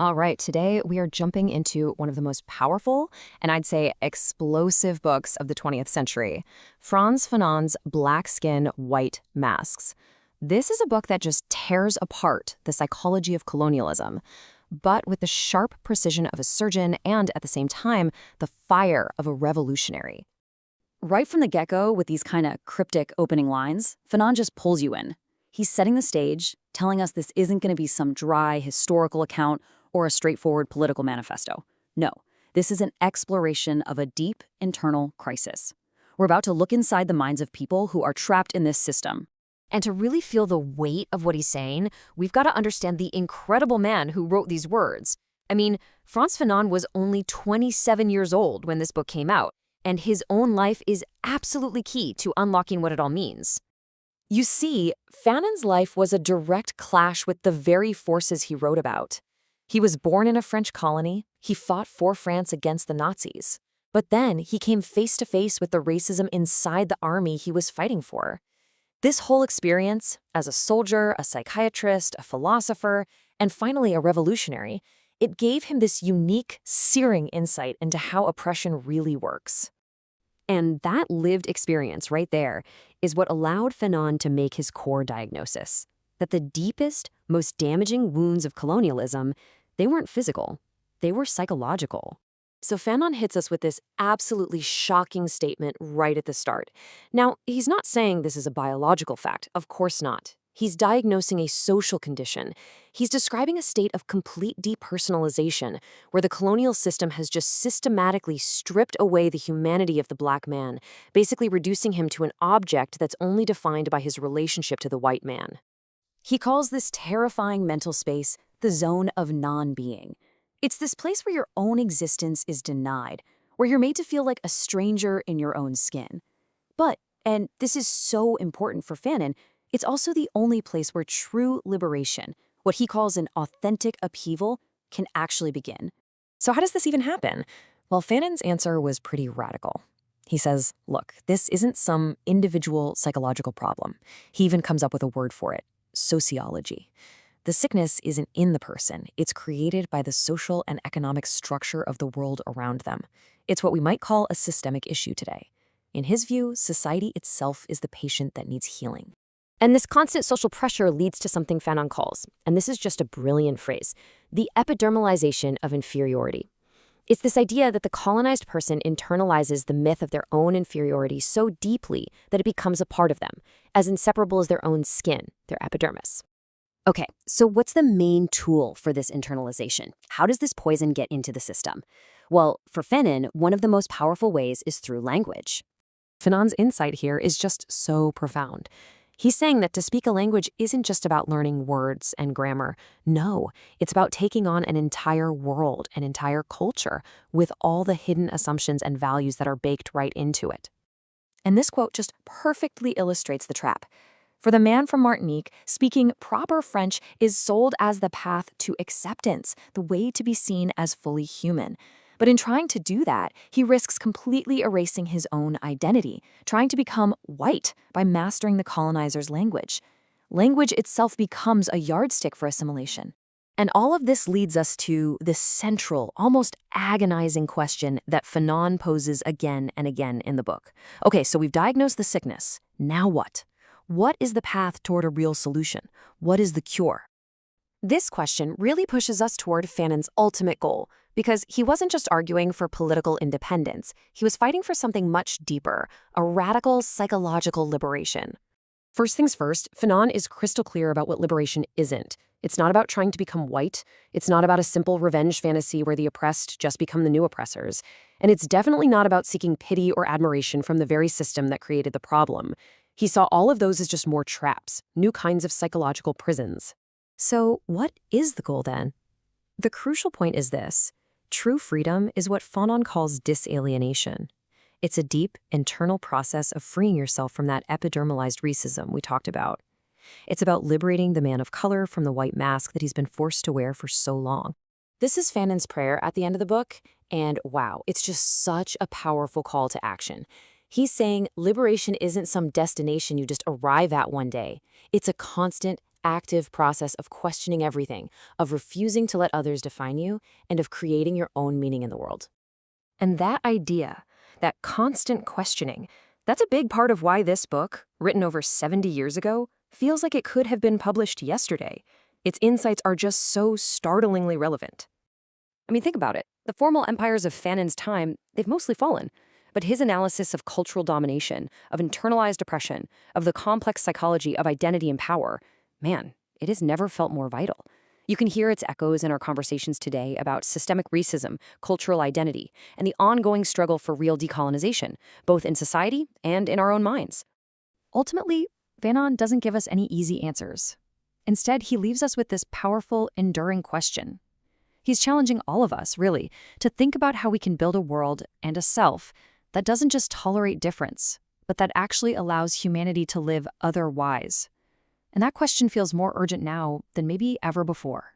All right, today we are jumping into one of the most powerful and I'd say explosive books of the 20th century, Frantz Fanon's Black Skin, White Masks. This is a book that just tears apart the psychology of colonialism, but with the sharp precision of a surgeon and, at the same time, the fire of a revolutionary. Right from the get-go, with these kind of cryptic opening lines, Fanon just pulls you in. He's setting the stage, telling us this isn't going to be some dry historical account or a straightforward political manifesto. No, this is an exploration of a deep internal crisis. We're about to look inside the minds of people who are trapped in this system. And to really feel the weight of what he's saying, we've got to understand the incredible man who wrote these words. I mean, Frantz Fanon was only 27 years old when this book came out, and his own life is absolutely key to unlocking what it all means. You see, Fanon's life was a direct clash with the very forces he wrote about. He was born in a French colony, he fought for France against the Nazis, but then he came face to face with the racism inside the army he was fighting for. This whole experience, as a soldier, a psychiatrist, a philosopher, and finally a revolutionary, it gave him this unique, searing insight into how oppression really works. And that lived experience right there is what allowed Fanon to make his core diagnosis, that the deepest, most damaging wounds of colonialism, they weren't physical, they were psychological. So Fanon hits us with this absolutely shocking statement right at the start. Now, he's not saying this is a biological fact, of course not. He's diagnosing a social condition. He's describing a state of complete depersonalization, where the colonial system has just systematically stripped away the humanity of the black man, basically reducing him to an object that's only defined by his relationship to the white man. He calls this terrifying mental space the zone of non-being. It's this place where your own existence is denied, where you're made to feel like a stranger in your own skin. But, and this is so important for Fanon, it's also the only place where true liberation, what he calls an authentic upheaval, can actually begin. So how does this even happen? Well, Fanon's answer was pretty radical. He says, look, this isn't some individual psychological problem. He even comes up with a word for it, sociology. The sickness isn't in the person. It's created by the social and economic structure of the world around them. It's what we might call a systemic issue today. In his view, society itself is the patient that needs healing. And this constant social pressure leads to something Fanon calls, and this is just a brilliant phrase, the epidermalization of inferiority. It's this idea that the colonized person internalizes the myth of their own inferiority so deeply that it becomes a part of them, as inseparable as their own skin, their epidermis. Okay, so what's the main tool for this internalization? How does this poison get into the system? Well, for Fanon, one of the most powerful ways is through language. Fanon's insight here is just so profound. He's saying that to speak a language isn't just about learning words and grammar. No, it's about taking on an entire world, an entire culture, with all the hidden assumptions and values that are baked right into it. And this quote just perfectly illustrates the trap. For the man from Martinique, speaking proper French is sold as the path to acceptance, the way to be seen as fully human. But in trying to do that, he risks completely erasing his own identity, trying to become white by mastering the colonizer's language. Language itself becomes a yardstick for assimilation. And all of this leads us to the central, almost agonizing question that Fanon poses again and again in the book. Okay, so we've diagnosed the sickness. Now what? What is the path toward a real solution? What is the cure? This question really pushes us toward Fanon's ultimate goal, because he wasn't just arguing for political independence. He was fighting for something much deeper, a radical psychological liberation. First things first, Fanon is crystal clear about what liberation isn't. It's not about trying to become white. It's not about a simple revenge fantasy where the oppressed just become the new oppressors. And it's definitely not about seeking pity or admiration from the very system that created the problem. He saw all of those as just more traps, new kinds of psychological prisons. So what is the goal then? The crucial point is this. True freedom is what Fanon calls disalienation. It's a deep, internal process of freeing yourself from that epidermalized racism we talked about. It's about liberating the man of color from the white mask that he's been forced to wear for so long. This is Fanon's prayer at the end of the book, and wow, it's just such a powerful call to action. He's saying liberation isn't some destination you just arrive at one day. It's a constant, active process of questioning everything, of refusing to let others define you, and of creating your own meaning in the world. And that idea, that constant questioning, that's a big part of why this book, written over 70 years ago, feels like it could have been published yesterday. Its insights are just so startlingly relevant. I mean, think about it. The formal empires of Fanon's time, they've mostly fallen. But his analysis of cultural domination, of internalized oppression, of the complex psychology of identity and power, man, it has never felt more vital. You can hear its echoes in our conversations today about systemic racism, cultural identity, and the ongoing struggle for real decolonization, both in society and in our own minds. Ultimately, Fanon doesn't give us any easy answers. Instead, he leaves us with this powerful, enduring question. He's challenging all of us, really, to think about how we can build a world and a self that doesn't just tolerate difference, but that actually allows humanity to live otherwise. And that question feels more urgent now than maybe ever before.